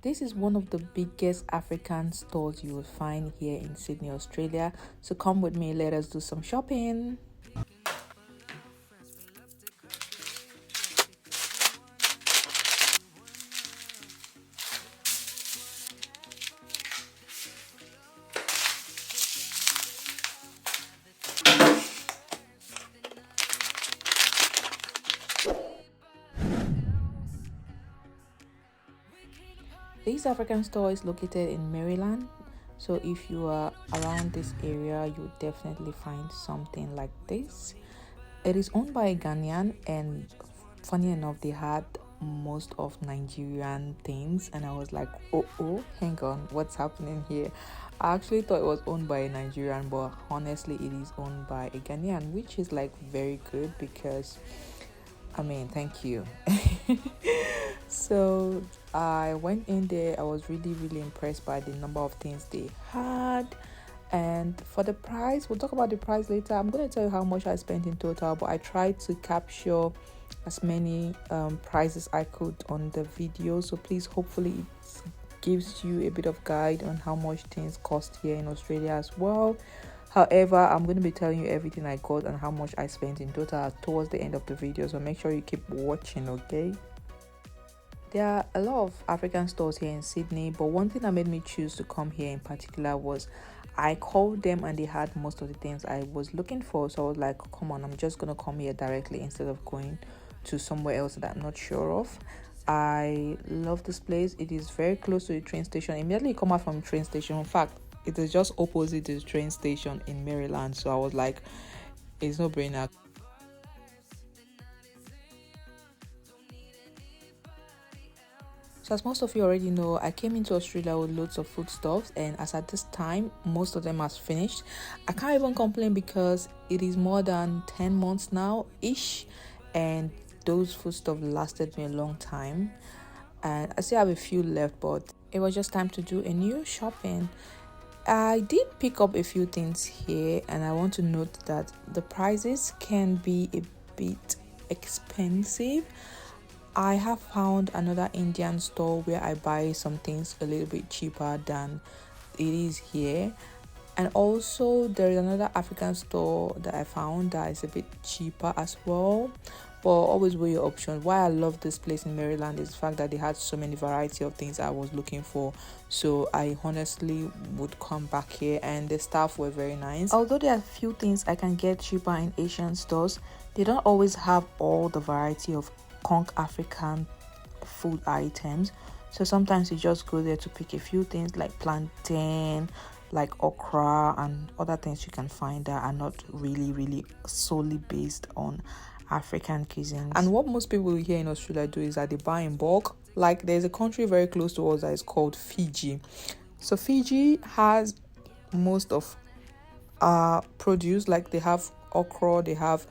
This is one of the biggest African stores you will find here in Sydney, Australia. So come with me, let us do some shopping. This African store is located in Maryland. So if you are around this area, you will definitely find something like this. It is owned by a Ghanaian, and funny enough, they had most of Nigerian things, and I was like, oh, hang on, what's happening here? I actually thought it was owned by a Nigerian, but honestly, it is owned by a Ghanaian, which is like very good because I mean, thank you. So I went in there. I was really impressed by the number of things they had. And for the price, we'll talk about the price later. I'm going to tell you how much I spent in total, but I tried to capture as many prices I could on the video. So please, hopefully, it gives you a bit of guide on how much things cost here in Australia as well. However, I'm going to be telling you everything I got and how much I spent in total towards the end of the video, so make sure you keep watching, okay? There are a lot of African stores here in Sydney, but one thing that made me choose to come here in particular was I called them and they had most of the things I was looking for. So I was like, come on, I'm just going to come here directly instead of going to somewhere else that I'm not sure of. I love this place. It is very close to the train station. Immediately you come out from the train station, in fact, it is just opposite the train station in Maryland. So I was like, it's no brainer. So as most of you already know, I came into Australia with loads of foodstuffs, and as at this time, most of them has finished. I can't even complain because it is more than 10 months now ish, and those foodstuffs lasted me a long time. And I still have a few left, but it was just time to do a new shopping. I did pick up a few things here, and I want to note that the prices can be a bit expensive. I have found another Indian store where I buy some things a little bit cheaper than it is here. And also there is another African store that I found that is a bit cheaper as well. But always weigh your options. Why I love this place in Maryland is the fact that they had so many variety of things I was looking for. So I honestly would come back here, and the staff were very nice. Although there are few things I can get cheaper in Asian stores, they don't always have all the variety of conch African food items. So sometimes you just go there to pick a few things like plantain, like okra, and other things you can find that are not really solely based on African cuisine. And what most people here in Australia do is that they buy in bulk. Like there's a country very close to us that is called Fiji. So Fiji has most of produce, like they have okra, they have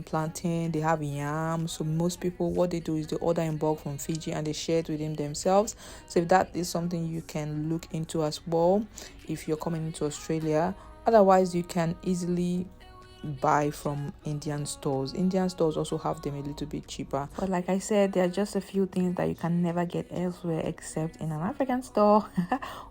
plantain, they have yam. So most people, what they do is they order in bulk from Fiji and they share it with themselves. So if that is something you can look into as well if you're coming into Australia. Otherwise, you can easily buy from Indian stores. Indian stores also have them a little bit cheaper, but like I said, there are just a few things that you can never get elsewhere except in an African store.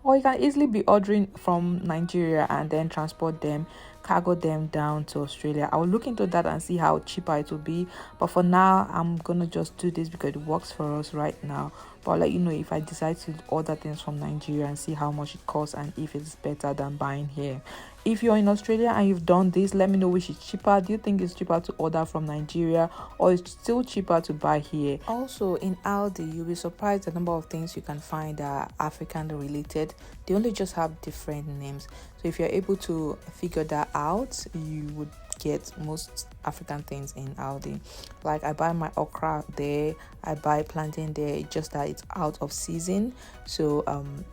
Or you can easily be ordering from Nigeria and then transport them, cargo them down to Australia. I will look into that and see how cheaper it will be, but for now I'm gonna just do this because it works for us right now. But I'll let you know if I decide to order things from Nigeria and see how much it costs and if it's better than buying here. If you're in Australia and you've done this, let me know which is cheaper. Do you think it's cheaper to order from Nigeria, or it's still cheaper to buy here? Also, in Aldi, you'll be surprised the number of things you can find that are African related. They only just have different names. So if you're able to figure that out, you would get most African things in Aldi. Like I buy my okra there, I buy plantain there. It's just that it's out of season, so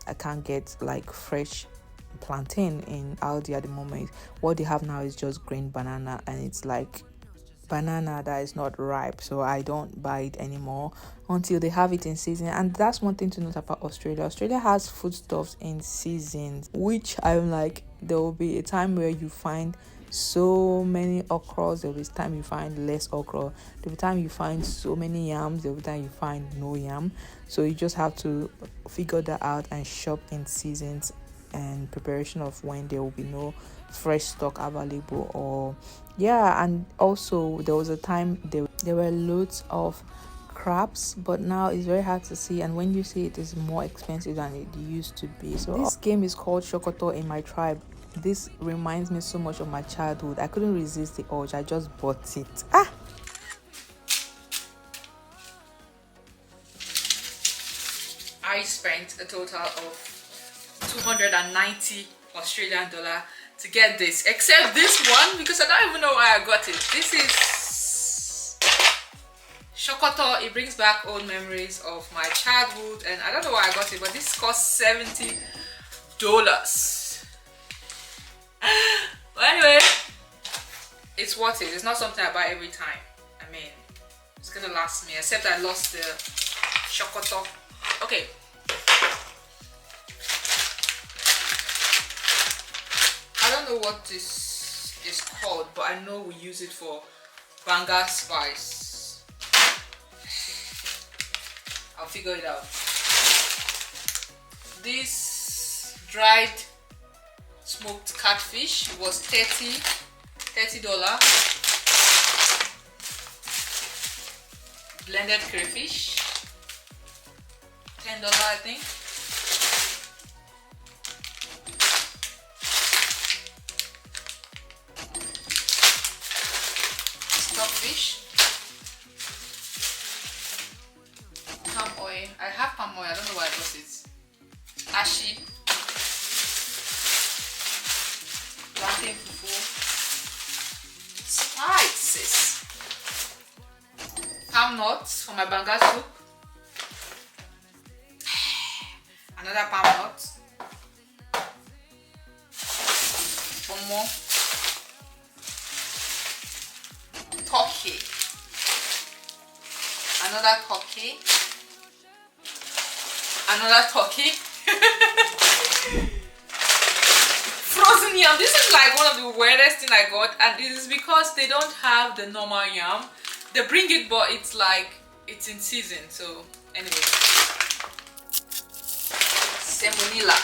I can't get like fresh plantain in Aldi at the moment. What they have now is just green banana, and it's like banana that is not ripe, so I don't buy it anymore until they have it in season. And that's one thing to note about Australia has foodstuffs in seasons, which I'm like, there will be a time where you find so many okras, there'll be time you find less okra, there'll be time you find so many yams, there'll be time you find no yam. So you just have to figure that out and shop in seasons and preparation of when there will be no fresh stock available. Or yeah, and also there was a time there were loads of crabs, but now it's very hard to see, and when you see it, it's more expensive than it used to be. So this game is called Shokoto in my tribe. This reminds me so much of my childhood. I couldn't resist the urge, I just bought it. I spent a total of 290 Australian dollar to get this, except this one, because I don't even know why I got it. This is Shokoto. It brings back old memories of my childhood, and I don't know why I got it, but this cost $70. But anyway, it's worth it. It's not something I buy every time. I mean, it's gonna last me, except I lost the Shokoto. Okay. I don't know what this is called, but I know we use it for banga spice. I'll figure it out. This dried smoked catfish was $30. Blended crayfish, $10 I think. Stockfish, palm oil. I have palm oil, I don't know why I got it. Ashi, plantain fufu, spices, palm nuts for my banga soup, another palm nut, one more, turkey, another turkey, another turkey. Frozen yam. This is like one of the weirdest thing I got, and it is because they don't have the normal yam. They bring it, but it's like it's in season. So anyway, semonilla.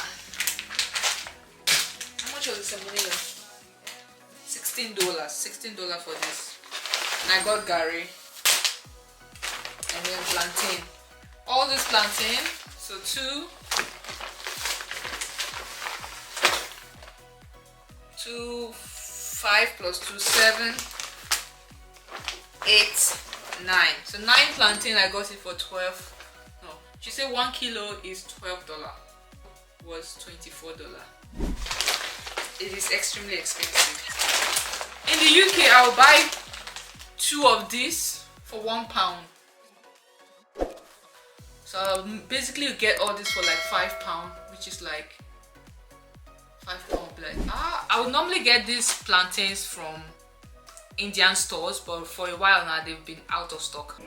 How much was the semonilla? $16 for this. And I got gari and then plantain. All this plantain. So 5 plus 2, 7, 8, 9. So 9 plantain. I got it for 12. No, she said 1 kilo is $12. Was $24. It is extremely expensive. In the UK, I'll buy 2 of these for £1. So I'll basically get all this for like £5, which is like £5 black. I would normally get these plantains from Indian stores, but for a while now they've been out of stock.